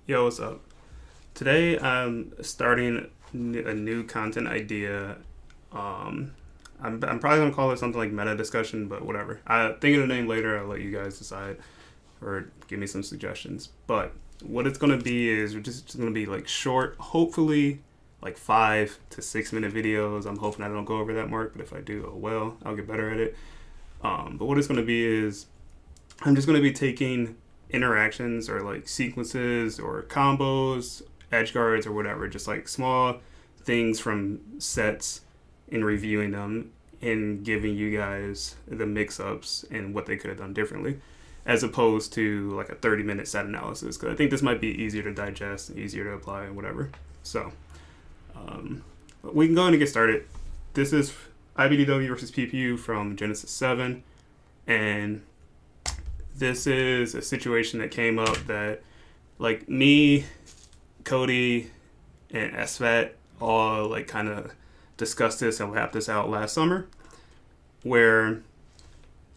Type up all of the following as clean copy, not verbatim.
Yo, what's up? Today I'm starting a new content idea. Um, I'm probably gonna call it something like meta discussion, but whatever. I think of the name later. I'll let you guys decide or give me some suggestions. But what it's gonna be is we're just gonna be like short, hopefully like 5 to 6 minute videos. I'm hoping I don't go over that mark, but if I do, oh well, I'll get better at it. But what it's gonna be is I'm just gonna be taking interactions or like sequences or combos, edge guards or whatever, just like small things from sets and reviewing them and giving you guys the mix ups and what they could have done differently, as opposed to like a 30-minute set analysis. Because I think this might be easier to digest, easier to apply, and whatever. So we can go ahead and get started. This is iBDW versus PewPewU from Genesis 7. And this is a situation that came up that, like, me, Cody, and SFAT all like kind of discussed this and mapped this out last summer, where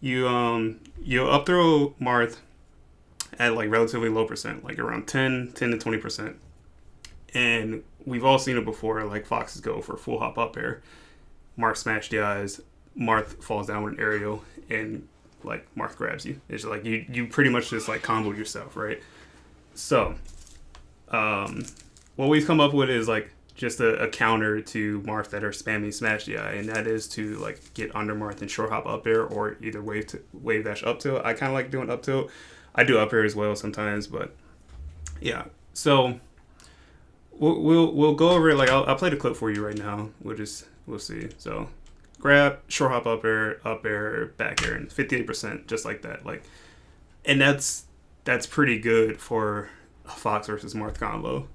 you up throw Marth at like relatively low percent, like around 10 to 20%, and we've all seen it before. Like foxes go for full hop up air, Marth smash the eyes, Marth falls down with an aerial, and like Marth grabs you. It's like you pretty much just like comboed yourself, right? So what we've come up with is like just a counter to Marth that are spamming smash DI, and that is to like get under Marth and short hop up air, or either wave dash up tilt. I kind of like doing up tilt. I do up air as well sometimes, but yeah. So we'll go over it. Like I'll play the clip for you right now. We'll see. So grab, short hop up air, back air, and 58%, just like that. Like, and that's pretty good for a Fox versus Marth combo,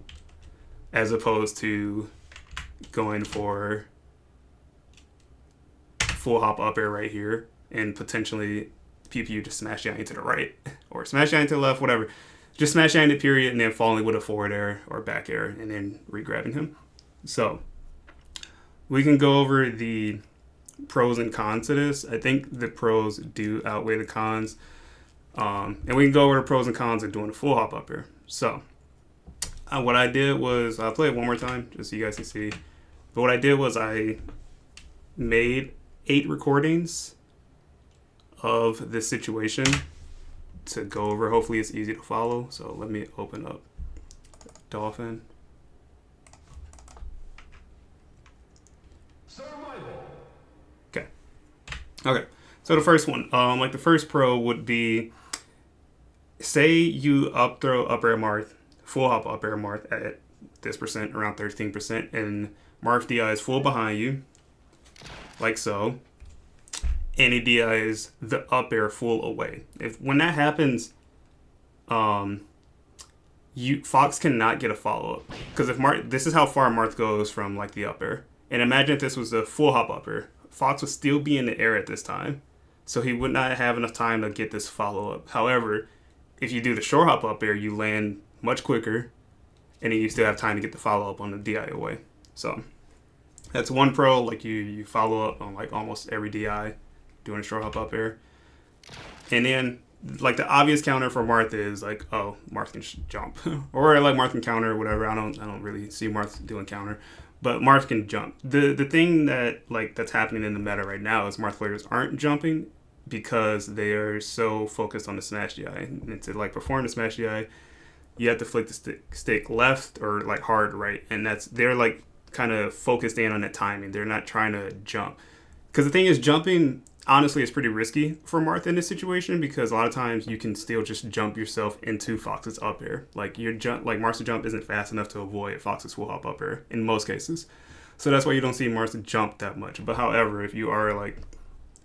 as opposed to going for full hop up air right here and potentially PewPewU just smash down into the right or smash down into the left, whatever. Just smash down into period and then falling with a forward air or back air and then re-grabbing him. So we can go over the pros and cons to this. I think the pros do outweigh the cons. And we can go over the pros and cons of doing a full hop up air. So what I did was, I'll play it one more time just so you guys can see. But what I did was I made 8 recordings of this situation to go over. Hopefully it's easy to follow. So let me open up Dolphin. Okay. Okay. So the first one, like the first pro would be, say you up throw up air Marth, full hop up air Marth at this percent, around 13%, and Marth DI is full behind you, like so, and he DI is the up air full away. When that happens, Fox cannot get a follow up, because if this is how far Marth goes from like the up air, and imagine if this was a full hop up air, Fox would still be in the air at this time, so he would not have enough time to get this follow up. However, if you do the short hop up air, you land much quicker, and then you still have time to get the follow up on the DI away. So that's one pro. Like you follow up on like almost every DI doing a short hop up air. And then like the obvious counter for Marth is like, oh, Marth can jump, or like Marth can counter or whatever. I don't really see Marth doing counter, but Marth can jump. The thing that's happening in the meta right now is Marth players aren't jumping because they are so focused on the smash DI. And to like perform the smash DI, you have to flick the stick left or like hard right, and they're like kind of focused in on that timing. They're not trying to jump, because the thing is, jumping honestly is pretty risky for Marth in this situation, because a lot of times you can still just jump yourself into Fox's up air. Like Marth's jump isn't fast enough to avoid Fox's full hop up air in most cases, so that's why you don't see Marth jump that much. But however, if you are like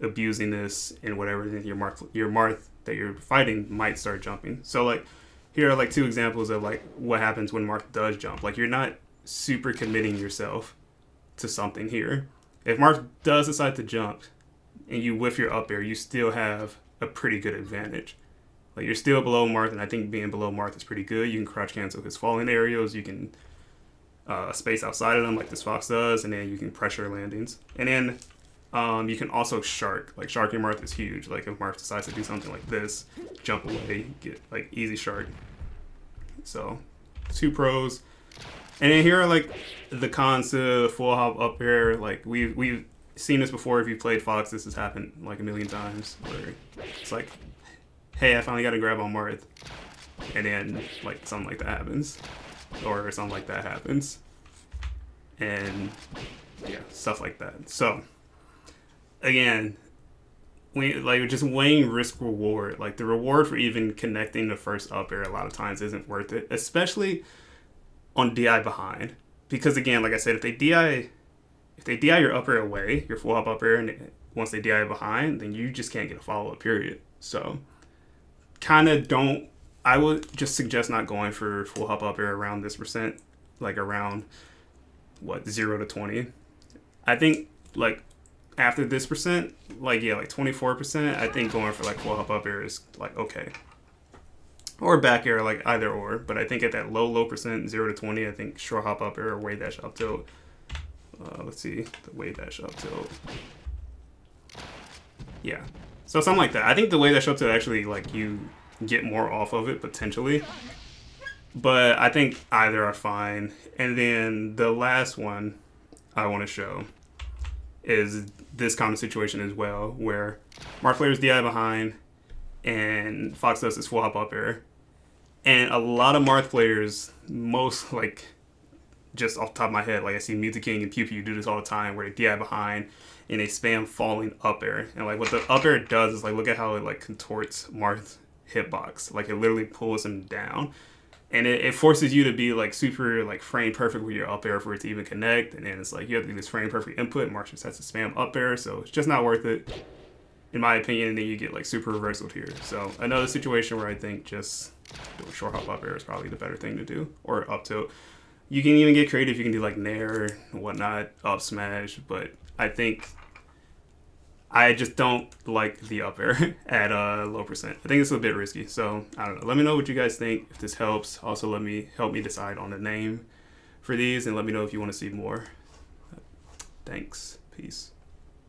abusing this and whatever, then your Marth that you're fighting might start jumping. So like here are like 2 examples of like what happens when Marth does jump. Like you're not super committing yourself to something here. If Marth does decide to jump and you whiff your up air, you still have a pretty good advantage. Like you're still below Marth, and I think being below Marth is pretty good. You can crouch cancel his falling aerials. You can space outside of them like this Fox does, and then you can pressure landings. And then you can also shark. Like sharking Marth is huge. Like if Marth decides to do something like this, jump away, get like easy shark. So two pros. And then here are like the cons to full hop up air. Like we've seen this before. If you played Fox, this has happened like a million times. Where it's like, hey, I finally got a grab on Marth, and then like something like that happens, or something like that happens, and yeah, stuff like that. So again, like just weighing risk reward. Like the reward for even connecting the first up air a lot of times isn't worth it, especially on DI behind, because again, like I said, if they DI your up air away, your full hop up air, and once they DI behind, then you just can't get a follow up. Period. So kind of don't. I would just suggest not going for full hop up air around this percent, like around what 0 to 20. I think like after this percent, like yeah, like 24%. I think going for like full hop up air is like okay. Or back air, like either or. But I think at that low percent, 0 to 20, I think short hop up air or wave dash up tilt. Let's see, the wave dash up tilt. Yeah. So something like that. I think the wave dash up tilt actually, like, you get more off of it, potentially. But I think either are fine. And then the last one I want to show is this kind of situation as well, where Marth players DI behind, and Fox does this full hop up air. And a lot of Marth players, most like just off the top of my head, like I see Music King and PewPewU do this all the time, where they DI behind and they spam falling up air. And like what the up air does is like look at how it like contorts Marth's hitbox. Like it literally pulls him down. And it forces you to be like super like frame perfect with your up air for it to even connect. And then it's like you have to do this frame perfect input. Marth just has to spam up air, so it's just not worth it, in my opinion. And then you get like super reversal here. So another situation where I think just doing short hop up air is probably the better thing to do, or up tilt. You can even get creative. You can do like nair and whatnot, up smash. But I think I just don't like the up air at a low percent. I think it's a bit risky. So I don't know. Let me know what you guys think, if this helps. Also, help me decide on the name for these, and let me know if you want to see more. Thanks. Peace.